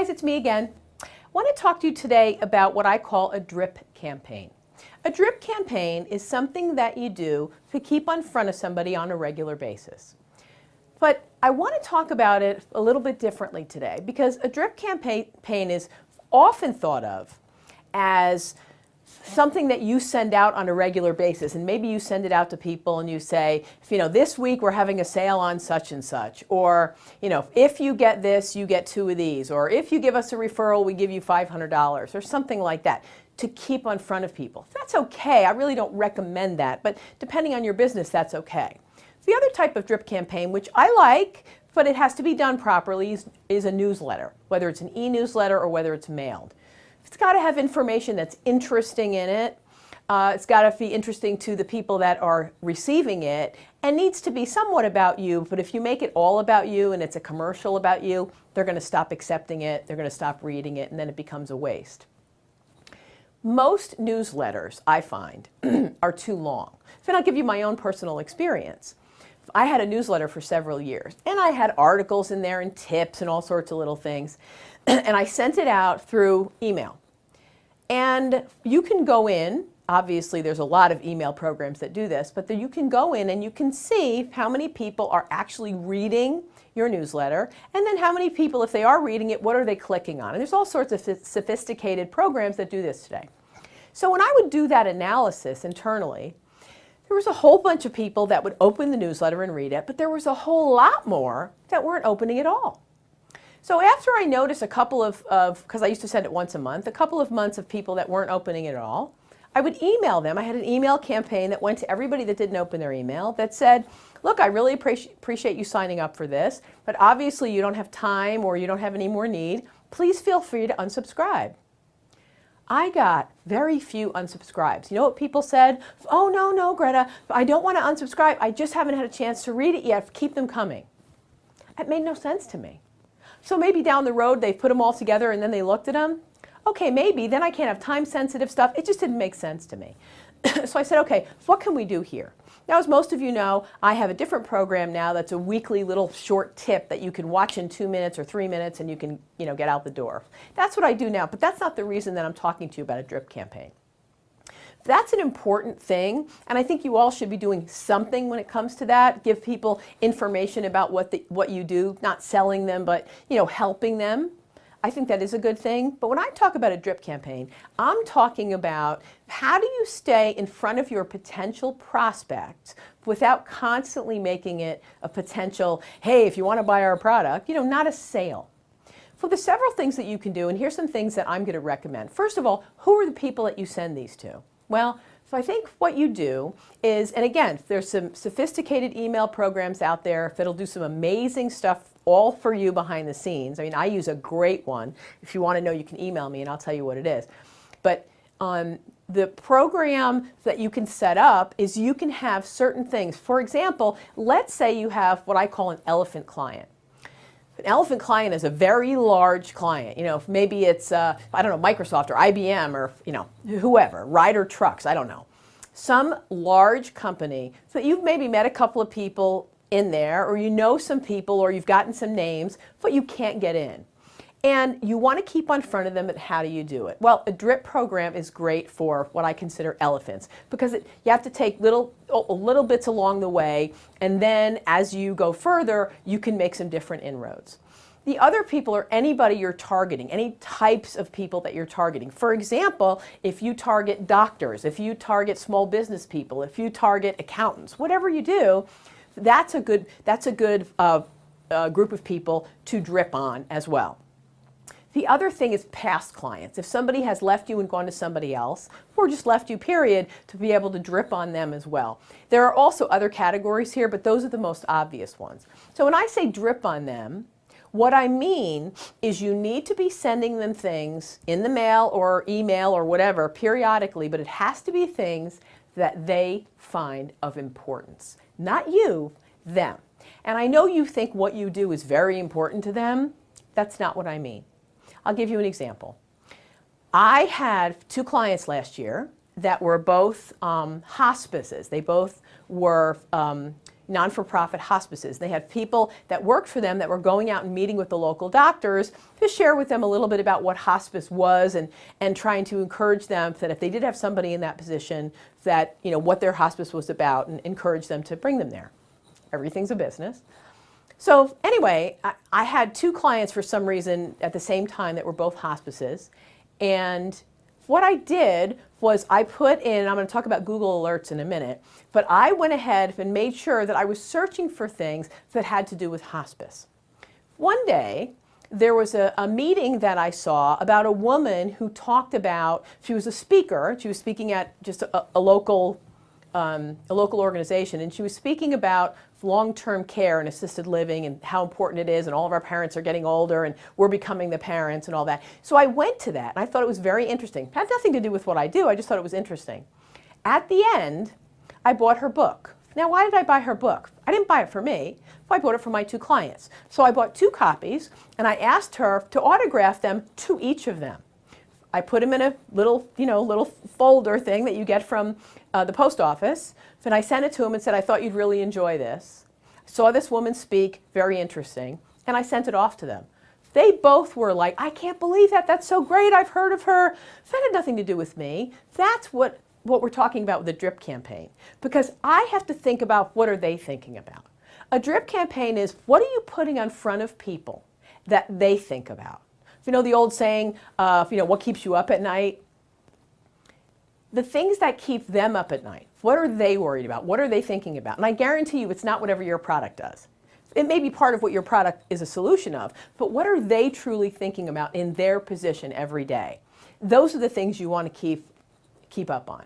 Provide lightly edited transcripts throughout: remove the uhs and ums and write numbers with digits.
guys, it's me again. I want to talk to you today about what I call a drip campaign. A drip campaign is something that you do to keep in front of somebody on a regular basis. But I want to talk about it a little bit differently today because a drip campaign is often thought of as something that you send out on a regular basis, and maybe you send it out to people and you say, this week we're having a sale on such and such, or if you get this, you get 2 of these, or if you give us a referral, we give you $500, or something like that, to keep in front of people. That's okay. I really don't recommend that, but depending on your business, that's okay. The other type of drip campaign, which I like, but it has to be done properly, is a newsletter, whether it's an e-newsletter or whether it's mailed. It's got to have information that's interesting in it. It's got to be interesting to the people that are receiving it and needs to be somewhat about you. But if you make it all about you and it's a commercial about you, they're going to stop accepting it. They're going to stop reading it, and then it becomes a waste. Most newsletters, I find, are too long. So I'll give you my own personal experience. I had a newsletter for several years, and I had articles in there and tips and all sorts of little things. And I sent it out through email. And you can go in, obviously there's a lot of email programs that do this, but you can go in and you can see how many people are actually reading your newsletter, and then how many people, if they are reading it, what are they clicking on? And there's all sorts of sophisticated programs that do this today. So when I would do that analysis internally, there was a whole bunch of people that would open the newsletter and read it, but there was a whole lot more that weren't opening at all. So after I noticed a couple of because I used to send it once a month, a couple of months of people that weren't opening it at all, I would email them. I had an email campaign that went to everybody that didn't open their email that said, look, I really appreciate you signing up for this, but obviously you don't have time or you don't have any more need. Please feel free to unsubscribe. I got very few unsubscribes. You know what people said? Oh, no, Greta, I don't want to unsubscribe. I just haven't had a chance to read it yet. Keep them coming. It made no sense to me. So maybe down the road they put them all together and then they looked at them. Okay, maybe, then I can't have time-sensitive stuff. It just didn't make sense to me. So I said, okay, what can we do here? Now, as most of you know, I have a different program now that's a weekly little short tip that you can watch in 2 minutes or 3 minutes and you can get out the door. That's what I do now, but that's not the reason that I'm talking to you about a drip campaign. That's an important thing, and I think you all should be doing something when it comes to that. Give people information about what you do, not selling them, but helping them. I think that is a good thing. But when I talk about a drip campaign, I'm talking about how do you stay in front of your potential prospects without constantly making it a potential, hey, if you want to buy our product, not a sale. So there's several things that you can do, and here's some things that I'm going to recommend. First of all, who are the people that you send these to? Well, so I think what you do is, and again, there's some sophisticated email programs out there that'll do some amazing stuff all for you behind the scenes. I mean, I use a great one. If you want to know, you can email me and I'll tell you what it is. But the program that you can set up is you can have certain things. For example, let's say you have what I call an elephant client. An elephant client is a very large client. Maybe it's, Microsoft or IBM or, whoever, Ryder Trucks, I don't know. Some large company, so you've maybe met a couple of people in there, or some people, or you've gotten some names, but you can't get in. And you want to keep in front of them, but how do you do it? Well, a drip program is great for what I consider elephants, because you have to take little bits along the way, and then as you go further, you can make some different inroads. The other people are anybody you're targeting, any types of people that you're targeting. For example, if you target doctors, if you target small business people, if you target accountants, whatever you do, that's a good group of people to drip on as well. The other thing is past clients. If somebody has left you and gone to somebody else, or just left you, period, to be able to drip on them as well. There are also other categories here, but those are the most obvious ones. So when I say drip on them, what I mean is you need to be sending them things in the mail or email or whatever periodically, but it has to be things that they find of importance. Not you, them. And I know you think what you do is very important to them. That's not what I mean. I'll give you an example. I had 2 clients last year that were both hospices. They both were non-for-profit hospices. They had people that worked for them that were going out and meeting with the local doctors to share with them a little bit about what hospice was and trying to encourage them that if they did have somebody in that position, that, you know, what their hospice was about, and encourage them to bring them there. Everything's a business. So anyway, I had 2 clients for some reason at the same time that were both hospices. And what I did was I put in, I'm going to talk about Google Alerts in a minute, but I went ahead and made sure that I was searching for things that had to do with hospice. One day, there was a meeting that I saw about a woman who talked about, she was a speaker, she was speaking at just a local organization, and she was speaking about long-term care and assisted living and how important it is, and all of our parents are getting older and we're becoming the parents and all that. So I went to that and I thought it was very interesting. It had nothing to do with what I do, I just thought it was interesting. At the end, I bought her book. Now, why did I buy her book? I didn't buy it for me, I bought it for my 2 clients. So I bought 2 copies and I asked her to autograph them to each of them. I put them in a little, little folder thing that you get from the post office. And I sent it to him and said, I thought you'd really enjoy this. I saw this woman speak, very interesting, and I sent it off to them. They both were like, I can't believe that, that's so great, I've heard of her. That had nothing to do with me. That's what we're talking about with the drip campaign. Because I have to think about what are they thinking about. A drip campaign is, what are you putting in front of people that they think about? You know the old saying, what keeps you up at night? The things that keep them up at night, what are they worried about? What are they thinking about? And I guarantee you it's not whatever your product does. It may be part of what your product is a solution of, but what are they truly thinking about in their position every day? Those are the things you want to keep up on.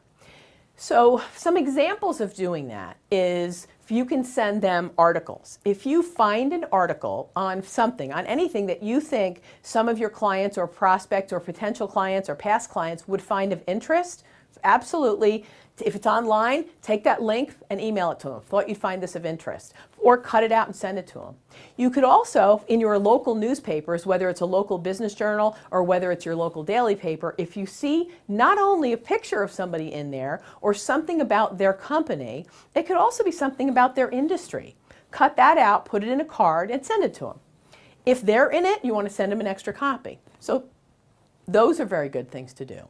So some examples of doing that is if you can send them articles. If you find an article on something, on anything that you think some of your clients or prospects or potential clients or past clients would find of interest, absolutely, if it's online, take that link and email it to them. Thought you'd find this of interest. Or cut it out and send it to them. You could also, in your local newspapers, whether it's a local business journal or whether it's your local daily paper, if you see not only a picture of somebody in there or something about their company, it could also be something about their industry. Cut that out, put it in a card, and send it to them. If they're in it, you want to send them an extra copy. So those are very good things to do.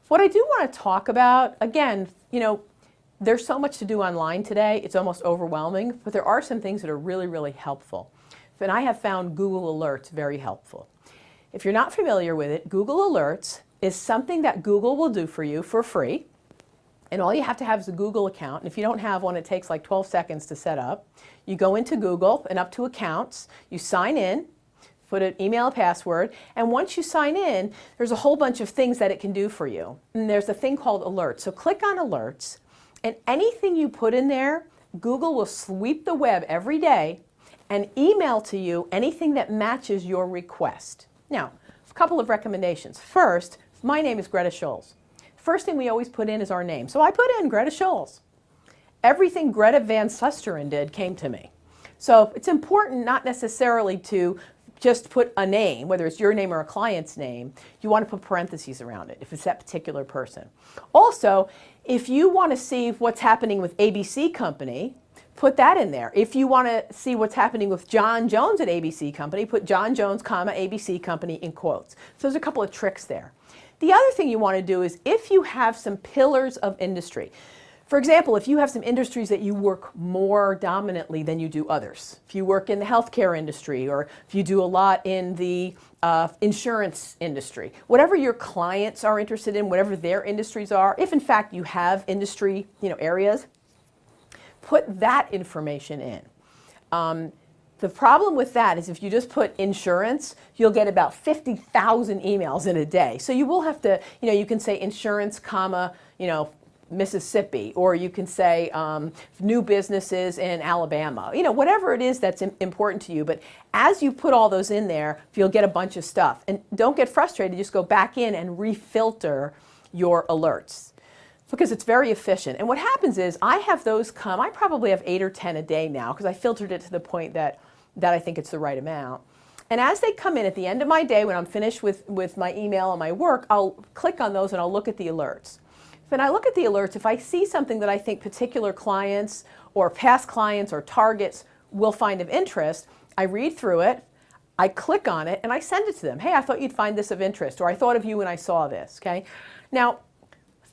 What I do want to talk about, again, there's so much to do online today, it's almost overwhelming, but there are some things that are really, really helpful. And I have found Google Alerts very helpful. If you're not familiar with it, Google Alerts is something that Google will do for you for free. And all you have to have is a Google account. And if you don't have one, it takes like 12 seconds to set up. You go into Google and up to accounts, you sign in, put an email, a password, and once you sign in, there's a whole bunch of things that it can do for you. And there's a thing called alerts. So click on alerts, and anything you put in there, Google will sweep the web every day and email to you anything that matches your request. Now, a couple of recommendations. First, my name is Greta Schulz. First thing we always put in is our name. So I put in Greta Schulz. Everything Greta Van Susteren did came to me. So it's important not necessarily to just put a name, whether it's your name or a client's name. You want to put parentheses around it if it's that particular person. Also, if you want to see what's happening with ABC Company, put that in there. If you want to see what's happening with John Jones at ABC Company, put John Jones, ABC Company in quotes. So there's a couple of tricks there. The other thing you want to do is if you have some pillars of industry. For example, if you have some industries that you work more dominantly than you do others, if you work in the healthcare industry or if you do a lot in the insurance industry, whatever your clients are interested in, whatever their industries are, if in fact you have industry areas, put that information in. The problem with that is if you just put insurance, you'll get about 50,000 emails in a day. So you will have to, you can say insurance, Mississippi, or you can say new businesses in Alabama, whatever it is that's important to you. But as you put all those in there, you'll get a bunch of stuff. And don't get frustrated, just go back in and refilter your alerts because it's very efficient. And what happens is I have those come, I probably have 8 or 10 a day now because I filtered it to the point that I think it's the right amount. And as they come in at the end of my day, when I'm finished with my email and my work, I'll click on those and I'll look at the alerts. When I look at the alerts, if I see something that I think particular clients or past clients or targets will find of interest, I read through it, I click on it, and I send it to them. Hey, I thought you'd find this of interest, or I thought of you when I saw this, okay? Now,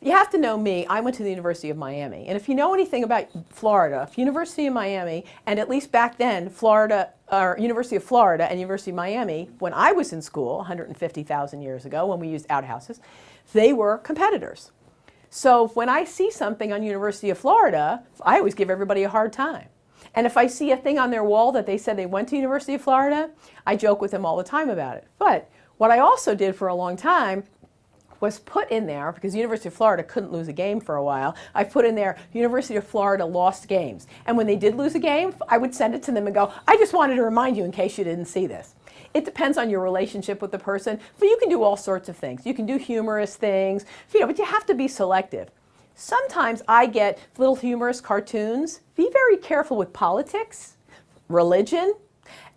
you have to know me. I went to the University of Miami. And if you know anything about Florida, University of Miami, and at least back then, University of Florida and University of Miami, when I was in school, 150,000 years ago, when we used outhouses, they were competitors. So when I see something on University of Florida, I always give everybody a hard time. And if I see a thing on their wall that they said they went to University of Florida, I joke with them all the time about it. But what I also did for a long time was put in there, because University of Florida couldn't lose a game for a while, I put in there, University of Florida lost games. And when they did lose a game, I would send it to them and go, I just wanted to remind you in case you didn't see this. It depends on your relationship with the person, but you can do all sorts of things. You can do humorous things, but you have to be selective. Sometimes I get little humorous cartoons. Be very careful with politics, religion,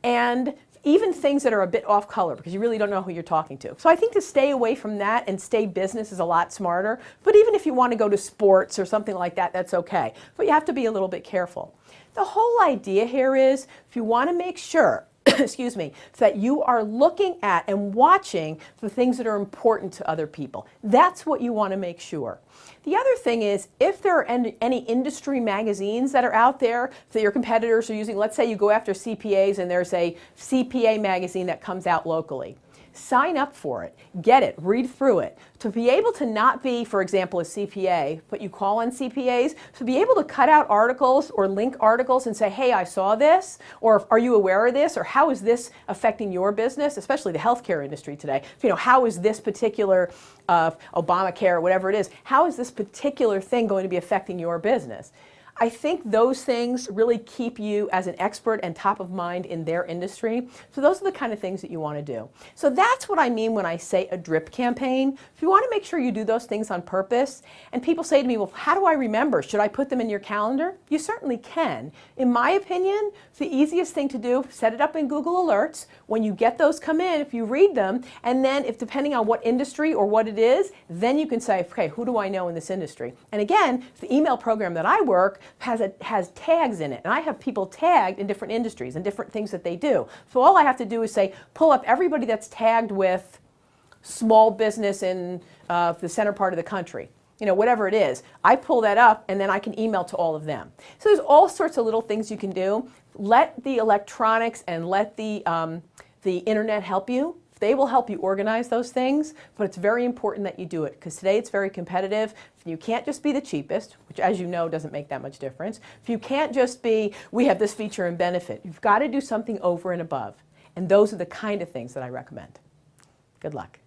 and even things that are a bit off color, because you really don't know who you're talking to. So I think to stay away from that and stay business is a lot smarter. But even if you want to go to sports or something like that, that's okay. But you have to be a little bit careful. The whole idea here is, if you want to make sure excuse me, that you are looking at and watching the things that are important to other people. That's what you want to make sure. The other thing is, if there are any industry magazines that are out there that your competitors are using, let's say you go after CPAs and there's a CPA magazine that comes out locally. Sign up for it, get it, read through it. To be able to not be, for example, a CPA, but you call on CPAs, to be able to cut out articles or link articles and say, hey, I saw this, or are you aware of this, or how is this affecting your business, especially the healthcare industry today. How is this particular Obamacare, or whatever it is, how is this particular thing going to be affecting your business? I think those things really keep you as an expert and top of mind in their industry. So those are the kind of things that you want to do. So that's what I mean when I say a drip campaign. If you want to make sure you do those things on purpose, and people say to me, well, how do I remember? Should I put them in your calendar? You certainly can. In my opinion, the easiest thing to do, set it up in Google Alerts. When you get those come in, if you read them, and then if depending on what industry or what it is, then you can say, okay, who do I know in this industry? And again, the email program that I work has tags in it, and I have people tagged in different industries and different things that they do. So all I have to do is say, pull up everybody that's tagged with small business in the center part of the country. Whatever it is, I pull that up and then I can email to all of them. So there's all sorts of little things you can do. Let the electronics and let the internet help you. They will help you organize those things, but it's very important that you do it, because today it's very competitive. You can't just be the cheapest, which, as you know, doesn't make that much difference. If you can't just be, we have this feature and benefit, you've got to do something over and above. And those are the kind of things that I recommend. Good luck.